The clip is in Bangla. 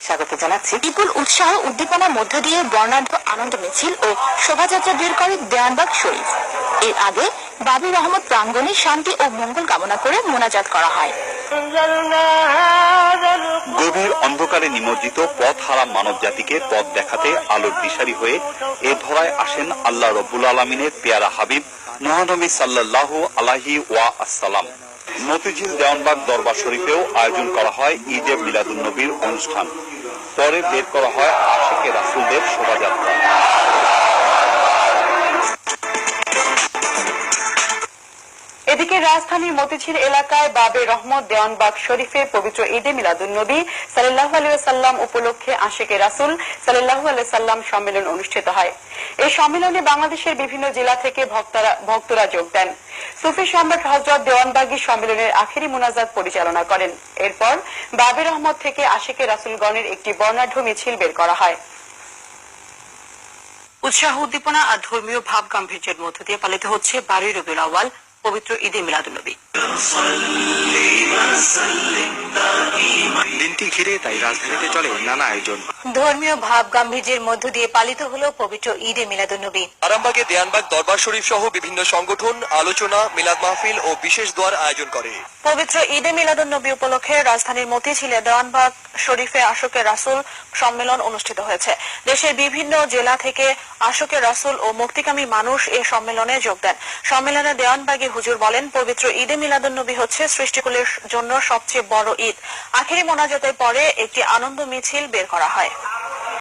স্বাগত জানাচ্ছি। বিপুল উৎসাহ উদ্দীপনার মধ্য দিয়ে বর্ণাঢ্য আনন্দ মিছিল ও শোভাযাত্রা বের করে দেওয়ানবাগ শরীফ। এর আগে বাবি রহমত প্রাঙ্গণে শান্তি ও মঙ্গল কামনা করে মোনাজাত করা হয়। গভীর অন্ধকারে নিমজ্জিত পথ হারা মানব জাতিকে পথ দেখাতে আলোর দিশারি হয়ে এ ধরায় আসেন আল্লাহ রব্বুল আলমিনের পেয়ারা হাবিব মহানবী সাল্লাল্লাহু আলাইহি ওয়া আসসালাম। মতিঝিল দেওয়ানবাগ দরবার শরীফেও আয়োজন করা হয় ঈদে মিলাদুন নবীর অনুষ্ঠান। পরে বের করা হয় আশিকে রাসূলদের শোভাযাত্রা। এদিকে রাজধানীর মতিঝিল এলাকায় বাবে রহমত দেওয়ানবাগ শরীফে পবিত্র ঈদে মিলাদুন নবী সাল্লাল্লাহু আলাইহি ওয়াসাল্লাম উপলক্ষে আশিকে রাসূল সাল্লাল্লাহু আলাইহি ওয়াসাল্লাম সম্মেলন অনুষ্ঠিত হয়। এই সম্মেলনে বাংলাদেশের বিভিন্ন জেলা থেকে ভক্তরা যোগ দেন। সুফি সম্রাট হযরত দেওয়ানবাগী সম্মেলনের আখেরি মুনাজাত পরিচালনা করেন। এরপর বাবে রহমত থেকে আশিকে রাসূলগণের একটি বর্ণাঢ্য মিছিল বের করা হয়। উৎসাহ উদ্দীপনা আর ধর্মীয় ভাব গাম্ভীর্যের মধ্য দিয়ে পালিত হচ্ছে 12 রবিউল আউয়াল পবিত্র ঈদে মিলাদুন নবী। দিনটি ঘিরে তাই রাজধানীতে চলে নানা আয়োজন। ধর্মীয় ভাব গাম্ভীর্যের মধ্য দিয়ে পালিত হলো পবিত্র ঈদে মিলাদুন নবী। আরামবাগে দেওয়ানবাগ দরবার শরীফ সহ বিভিন্ন সংগঠন আলোচনা, মিলাদ মাহফিল ও বিশেষ দোয়ার আয়োজন করে। পবিত্র ঈদে মিলাদুন নবী উপলক্ষে রাজধানীর মতিঝিলে দেওয়ানবাগ শরীফে আশিকে রাসূল সম্মেলন অনুষ্ঠিত হয়েছে। দেশের বিভিন্ন জেলা থেকে আশিকে রাসূল ও মুক্তিকামী মানুষ এ সম্মেলনে যোগ দেন। সম্মেলনে দেওয়ানবাগী হুজুর বলেন, পবিত্র ঈদে মিলাদুন নবী হচ্ছে সৃষ্টিকুলের জন্য সবচেয়ে বড় ঈদ। আখেরি মোনাজাতের পরে একটি আনন্দ মিছিল বের করা হয়।